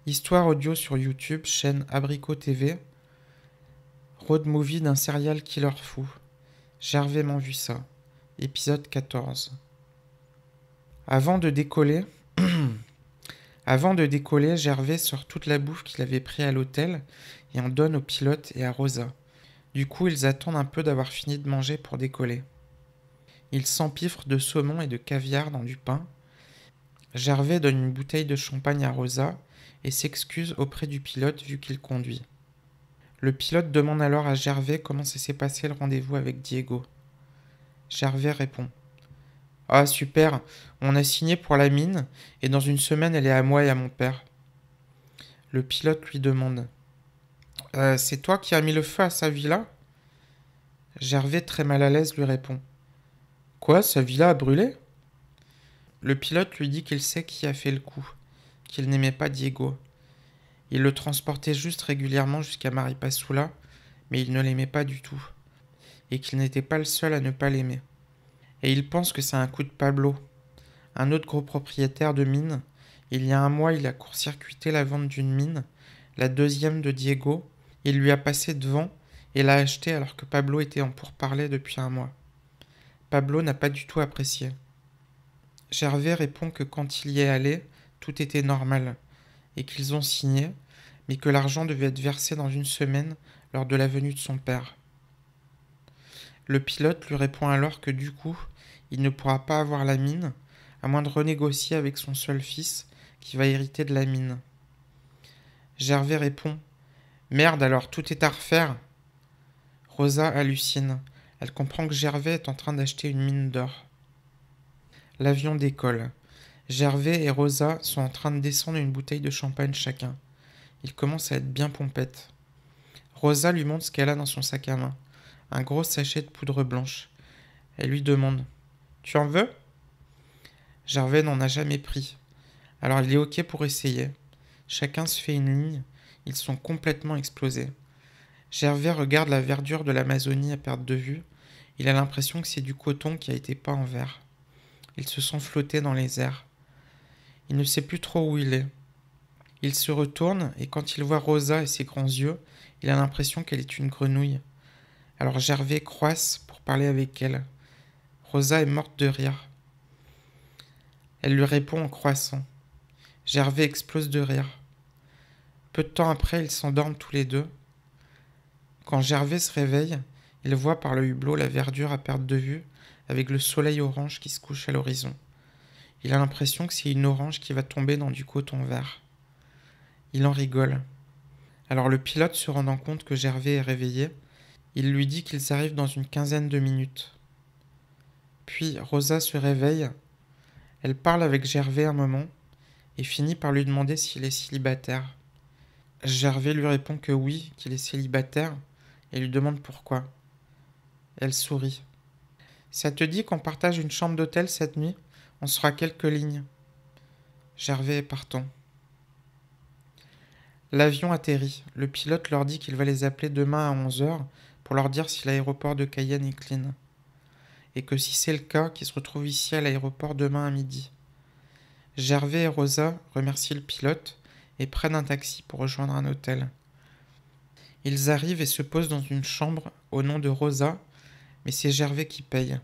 Histoire audio sur YouTube, chaîne Abricot TV. Road movie d'un serial killer fou. Gervais m'en vu ça. Épisode 14. Avant de décoller, Gervais sort toute la bouffe qu'il avait pris à l'hôtel et en donne au pilote et à Rosa. Du coup, ils attendent un peu d'avoir fini de manger pour décoller. Ils s'empiffrent de saumon et de caviar dans du pain. Gervais donne une bouteille de champagne à Rosa et s'excuse auprès du pilote vu qu'il conduit. Le pilote demande alors à Gervais comment s'est passé le rendez-vous avec Diego. Gervais répond: « Ah super, on a signé pour la mine et dans une semaine elle est à moi et à mon père. » Le pilote lui demande: « C'est toi qui as mis le feu à sa villa ?» Gervais, très mal à l'aise, lui répond: « Quoi, sa villa a brûlé ?» Le pilote lui dit qu'il sait qui a fait le coup, qu'il n'aimait pas Diego. Il le transportait juste régulièrement jusqu'à Maripasoula, mais il ne l'aimait pas du tout, et qu'il n'était pas le seul à ne pas l'aimer. Et il pense que c'est un coup de Pablo, un autre gros propriétaire de mine. Il y a un mois, il a court-circuité la vente d'une mine, la deuxième de Diego. Il lui a passé devant et l'a achetée alors que Pablo était en pourparlers depuis un mois. Pablo n'a pas du tout apprécié. Gervais répond que quand il y est allé, tout était normal, et qu'ils ont signé, mais que l'argent devait être versé dans une semaine lors de la venue de son père. Le pilote lui répond alors que du coup, il ne pourra pas avoir la mine, à moins de renégocier avec son seul fils, qui va hériter de la mine. Gervais répond: « Merde, alors tout est à refaire !» Rosa hallucine. Elle comprend que Gervais est en train d'acheter une mine d'or. L'avion décolle. Gervais et Rosa sont en train de descendre une bouteille de champagne chacun. Ils commencent à être bien pompettes. Rosa lui montre ce qu'elle a dans son sac à main. Un gros sachet de poudre blanche. Elle lui demande: « Tu en veux ?» Gervais n'en a jamais pris. Alors il est ok pour essayer. Chacun se fait une ligne. Ils sont complètement explosés. Gervais regarde la verdure de l'Amazonie à perte de vue. Il a l'impression que c'est du coton qui a été peint en vert. Il se sent flotter dans les airs. Il ne sait plus trop où il est. Il se retourne et quand il voit Rosa et ses grands yeux, il a l'impression qu'elle est une grenouille. Alors Gervais croisse pour parler avec elle. Rosa est morte de rire. Elle lui répond en croissant. Gervais explose de rire. Peu de temps après, ils s'endorment tous les deux. Quand Gervais se réveille, il voit par le hublot la verdure à perte de vue avec le soleil orange qui se couche à l'horizon. Il a l'impression que c'est une orange qui va tomber dans du coton vert. Il en rigole. Alors le pilote, se rendant compte que Gervais est réveillé, il lui dit qu'ils arrivent dans une quinzaine de minutes. Puis Rosa se réveille, elle parle avec Gervais un moment et finit par lui demander s'il est célibataire. Gervais lui répond que oui, qu'il est célibataire et lui demande pourquoi. Elle sourit. « Ça te dit qu'on partage une chambre d'hôtel cette nuit ? On sera quelques lignes. » Gervais est partant. L'avion atterrit. Le pilote leur dit qu'il va les appeler demain à 11h pour leur dire si l'aéroport de Cayenne est clean. Et que si c'est le cas, qu'ils se retrouvent ici à l'aéroport demain à midi. Gervais et Rosa remercient le pilote et prennent un taxi pour rejoindre un hôtel. Ils arrivent et se posent dans une chambre au nom de Rosa, mais c'est Gervais qui paye.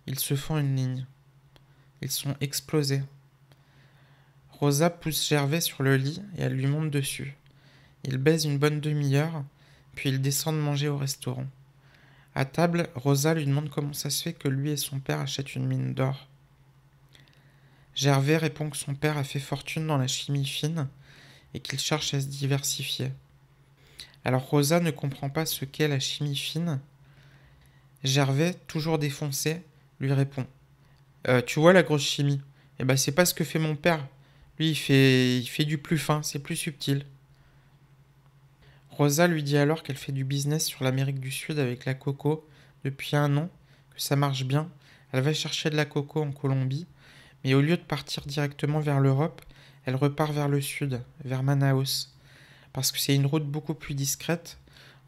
Ils se font une ligne. Ils sont explosés. Rosa pousse Gervais sur le lit et elle lui monte dessus. Ils baisent une bonne demi-heure, puis ils descendent manger au restaurant. À table, Rosa lui demande comment ça se fait que lui et son père achètent une mine d'or. Gervais répond que son père a fait fortune dans la chimie fine et qu'il cherche à se diversifier. Alors Rosa ne comprend pas ce qu'est la chimie fine. Gervais, toujours défoncé, lui répond: « Tu vois la grosse chimie ? Eh ben c'est pas ce que fait mon père. Lui, il fait du plus fin, c'est plus subtil. » Rosa lui dit alors qu'elle fait du business sur l'Amérique du Sud avec la coco depuis 1 an, que ça marche bien. Elle va chercher de la coco en Colombie, mais au lieu de partir directement vers l'Europe, elle repart vers le sud, vers Manaus, parce que c'est une route beaucoup plus discrète.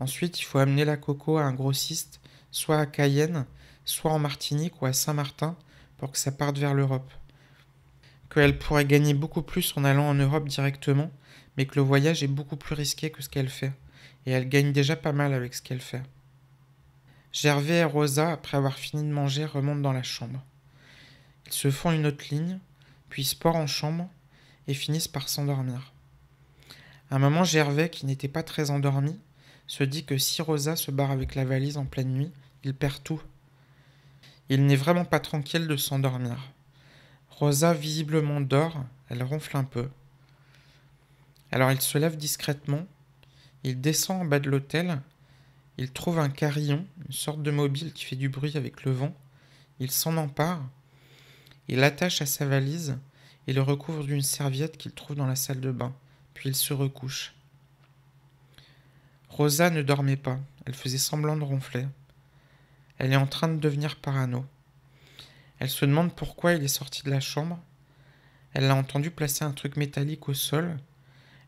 Ensuite, il faut amener la coco à un grossiste, soit à Cayenne, soit en Martinique ou à Saint-Martin, pour que ça parte vers l'Europe. qu'elle pourrait gagner beaucoup plus en allant en Europe directement, mais que le voyage est beaucoup plus risqué que ce qu'elle fait, et elle gagne déjà pas mal avec ce qu'elle fait. Gervais et Rosa, après avoir fini de manger, remontent dans la chambre. Ils se font une autre ligne, puis sport en chambre, et finissent par s'endormir. À un moment, Gervais, qui n'était pas très endormi, se dit que si Rosa se barre avec la valise en pleine nuit, il perd tout. Il n'est vraiment pas tranquille de s'endormir. Rosa visiblement dort, elle ronfle un peu. Alors il se lève discrètement, il descend en bas de l'hôtel, il trouve un carillon, une sorte de mobile qui fait du bruit avec le vent, il s'en empare, il l'attache à sa valise et le recouvre d'une serviette qu'il trouve dans la salle de bain, puis il se recouche. Rosa ne dormait pas, elle faisait semblant de ronfler. Elle est en train de devenir parano. Elle se demande pourquoi il est sorti de la chambre. Elle l'a entendu placer un truc métallique au sol.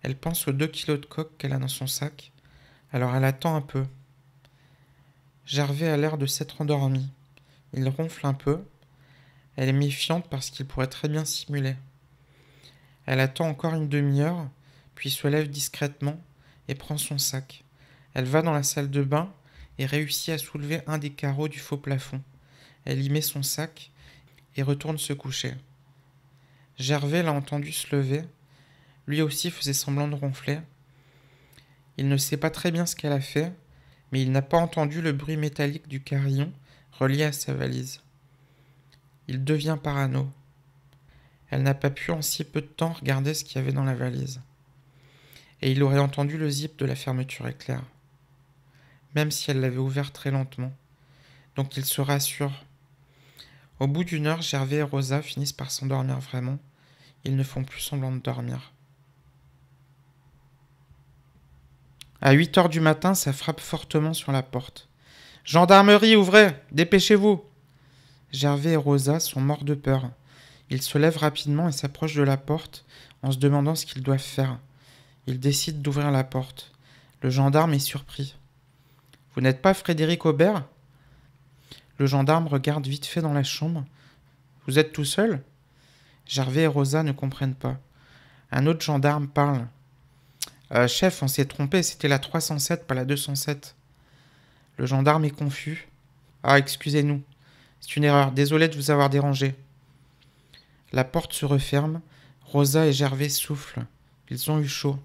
Elle pense aux 2 kilos de coke qu'elle a dans son sac. Alors elle attend un peu. Gervais a l'air de s'être endormi. Il ronfle un peu. Elle est méfiante parce qu'il pourrait très bien simuler. Elle attend encore une demi-heure, puis se lève discrètement et prend son sac. Elle va dans la salle de bain et réussit à soulever un des carreaux du faux plafond. Elle y met son sac et retourne se coucher. Gervais l'a entendu se lever. Lui aussi faisait semblant de ronfler. Il ne sait pas très bien ce qu'elle a fait, mais il n'a pas entendu le bruit métallique du carillon relié à sa valise. Il devient parano. Elle n'a pas pu en si peu de temps regarder ce qu'il y avait dans la valise. Et il aurait entendu le zip de la fermeture éclair, même si elle l'avait ouvert très lentement. Donc il se rassure. Au bout d'une heure, Gervais et Rosa finissent par s'endormir vraiment. Ils ne font plus semblant de dormir. À 8 heures du matin, ça frappe fortement sur la porte. « Gendarmerie, ouvrez! Dépêchez-vous » Gervais et Rosa sont morts de peur. Ils se lèvent rapidement et s'approchent de la porte en se demandant ce qu'ils doivent faire. Ils décident d'ouvrir la porte. Le gendarme est surpris. « Vous n'êtes pas Frédéric Aubert ?» Le gendarme regarde vite fait dans la chambre. « Vous êtes tout seul ?» Gervais et Rosa ne comprennent pas. Un autre gendarme parle. Chef, on s'est trompé, c'était la 307, pas la 207. Le gendarme est confus. Ah, excusez-nous. C'est une erreur, désolé de vous avoir dérangé. La porte se referme. Rosa et Gervais soufflent. Ils ont eu chaud.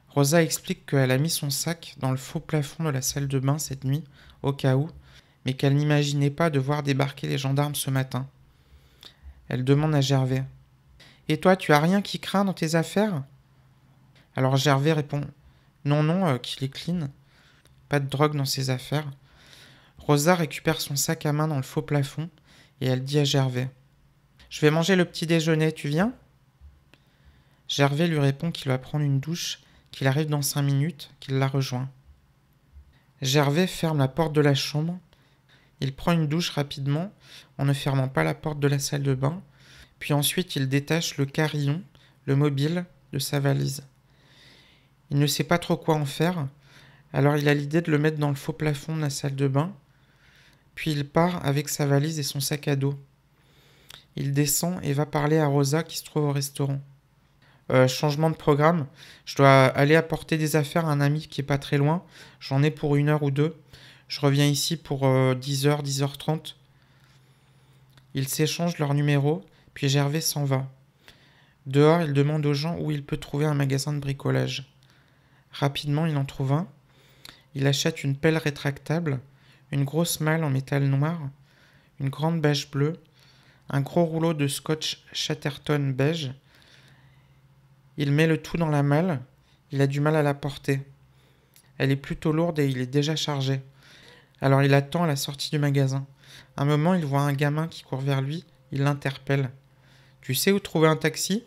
Rosa explique qu'elle a mis son sac dans le faux plafond de la salle de bain cette nuit, au cas où, mais qu'elle n'imaginait pas de voir débarquer les gendarmes ce matin. Elle demande à Gervais. « Et toi, tu as rien qui craint dans tes affaires ?» Alors Gervais répond « Non, qu'il est clean. Pas de drogue dans ses affaires. » Rosa récupère son sac à main dans le faux plafond et elle dit à Gervais « Je vais manger le petit déjeuner, tu viens ?» Gervais lui répond qu'il va prendre une douche, qu'il arrive dans 5 minutes, qu'il la rejoint. Gervais ferme la porte de la chambre. Il prend une douche rapidement en ne fermant pas la porte de la salle de bain, puis ensuite il détache le carillon, le mobile, de sa valise. Il ne sait pas trop quoi en faire, alors il a l'idée de le mettre dans le faux plafond de la salle de bain, puis il part avec sa valise et son sac à dos. Il descend et va parler à Rosa qui se trouve au restaurant. Changement de programme, je dois aller apporter des affaires à un ami qui est pas très loin, j'en ai pour 1 heure ou 2, je reviens ici pour 10h, 10h30. Ils s'échangent leurs numéros, puis Gervais s'en va. Dehors, il demande aux gens où il peut trouver un magasin de bricolage. Rapidement, il en trouve un. Il achète une pelle rétractable, une grosse malle en métal noir, une grande bâche bleue, un gros rouleau de scotch Chatterton beige. Il met le tout dans la malle. Il a du mal à la porter. Elle est plutôt lourde et il est déjà chargé. Alors il attend à la sortie du magasin. À un moment, il voit un gamin qui court vers lui. Il l'interpelle. « Tu sais où trouver un taxi ?»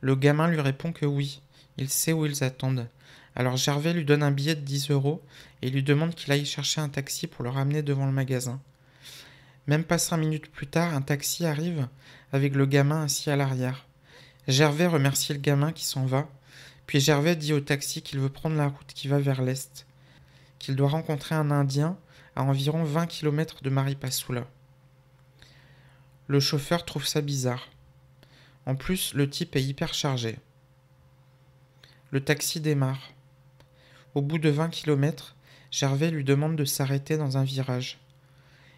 Le gamin lui répond que oui. Il sait où ils attendent. Alors Gervais lui donne un billet de 10 € et lui demande qu'il aille chercher un taxi pour le ramener devant le magasin. Même pas 5 minutes plus tard, un taxi arrive avec le gamin assis à l'arrière. Gervais remercie le gamin qui s'en va, puis Gervais dit au taxi qu'il veut prendre la route qui va vers l'est, qu'il doit rencontrer un Indien à environ 20 km de Maripasoula. Le chauffeur trouve ça bizarre. En plus, le type est hyper chargé. Le taxi démarre. Au bout de 20 km, Gervais lui demande de s'arrêter dans un virage.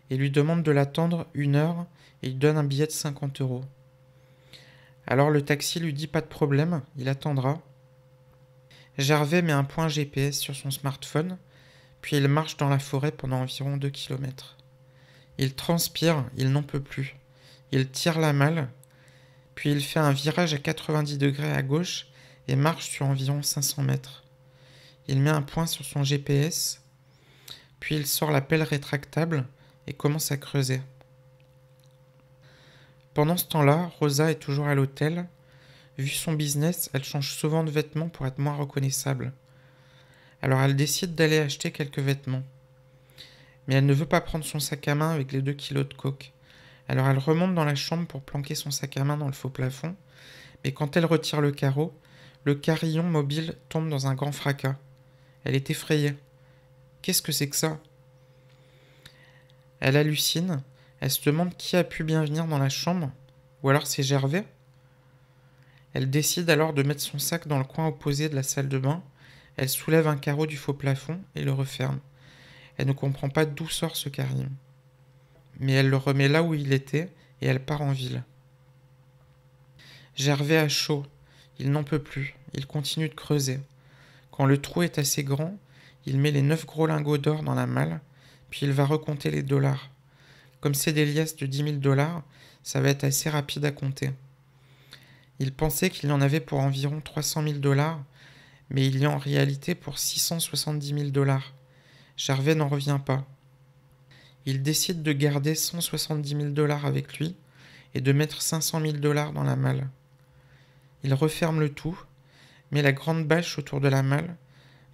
Il lui demande de l'attendre 1 heure et il donne un billet de 50 euros. Alors le taxi lui dit pas de problème, il attendra. Gervais met un point GPS sur son smartphone, puis il marche dans la forêt pendant environ 2 km. Il transpire, il n'en peut plus. Il tire la malle, puis il fait un virage à 90 degrés à gauche et marche sur environ 500 mètres. Il met un point sur son GPS, puis il sort la pelle rétractable et commence à creuser. Pendant ce temps-là, Rosa est toujours à l'hôtel. Vu son business, elle change souvent de vêtements pour être moins reconnaissable. Alors elle décide d'aller acheter quelques vêtements. Mais elle ne veut pas prendre son sac à main avec les 2 kilos de coke. Alors elle remonte dans la chambre pour planquer son sac à main dans le faux plafond. Mais quand elle retire le carreau, le carillon mobile tombe dans un grand fracas. Elle est effrayée. Qu'est-ce que c'est que ça ? Elle hallucine. Elle se demande qui a pu bien venir dans la chambre. Ou alors c'est Gervais ? Elle décide alors de mettre son sac dans le coin opposé de la salle de bain. Elle soulève un carreau du faux plafond et le referme. Elle ne comprend pas d'où sort ce carillon. Mais elle le remet là où il était et elle part en ville. Gervais a chaud. Il n'en peut plus. Il continue de creuser. Quand le trou est assez grand, il met les 9 gros lingots d'or dans la malle, puis il va recompter les dollars. Comme c'est des liasses de 10 000 dollars, ça va être assez rapide à compter. Il pensait qu'il y en avait pour environ 300 000 dollars, mais il y a en réalité pour 670 000 dollars. Gervais n'en revient pas. Il décide de garder 170 000 dollars avec lui et de mettre 500 000 dollars dans la malle. Il referme le tout, met la grande bâche autour de la malle,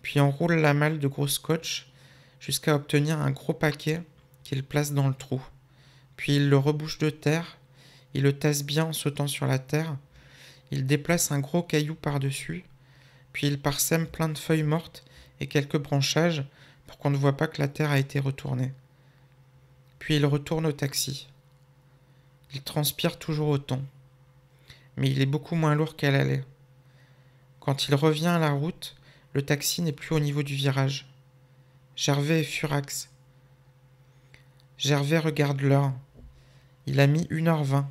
puis enroule la malle de gros scotch jusqu'à obtenir un gros paquet qu'il place dans le trou. Puis il le rebouche de terre, il le tasse bien en sautant sur la terre, il déplace un gros caillou par-dessus, puis il parsème plein de feuilles mortes et quelques branchages pour qu'on ne voit pas que la terre a été retournée. Puis il retourne au taxi. Il transpire toujours autant, mais il est beaucoup moins lourd qu'à l'aller. Quand il revient à la route, le taxi n'est plus au niveau du virage. Gervais est furax. Gervais regarde l'heure. Il a mis 1h20.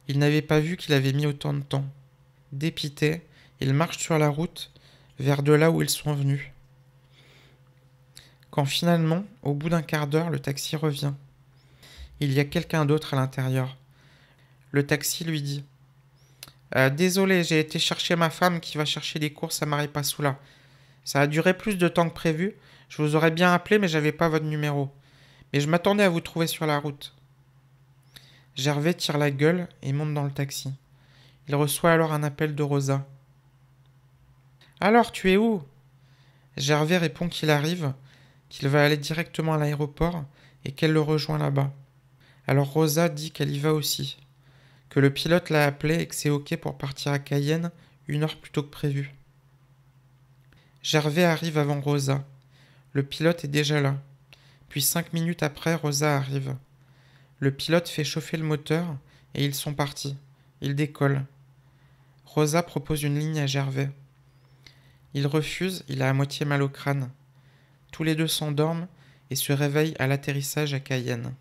Il n'avait pas vu qu'il avait mis autant de temps. Dépité, il marche sur la route vers de là où ils sont venus. Quand finalement, au bout d'un quart d'heure, le taxi revient. Il y a quelqu'un d'autre à l'intérieur. Le taxi lui dit « Désolé, j'ai été chercher ma femme qui va chercher des courses à Maripasoula. Ça a duré plus de temps que prévu. Je vous aurais bien appelé, mais j'avais pas votre numéro. Mais je m'attendais à vous trouver sur la route. » Gervais tire la gueule et monte dans le taxi. Il reçoit alors un appel de Rosa. « Alors, tu es où ?» Gervais répond qu'il arrive, qu'il va aller directement à l'aéroport et qu'elle le rejoint là-bas. Alors Rosa dit qu'elle y va aussi, que le pilote l'a appelé et que c'est ok pour partir à Cayenne 1 heure plus tôt que prévu. Gervais arrive avant Rosa. Le pilote est déjà là. Puis 5 minutes après, Rosa arrive. Le pilote fait chauffer le moteur et ils sont partis. Ils décollent. Rosa propose une ligne à Gervais. Il refuse, il a à moitié mal au crâne. Tous les deux s'endorment et se réveillent à l'atterrissage à Cayenne.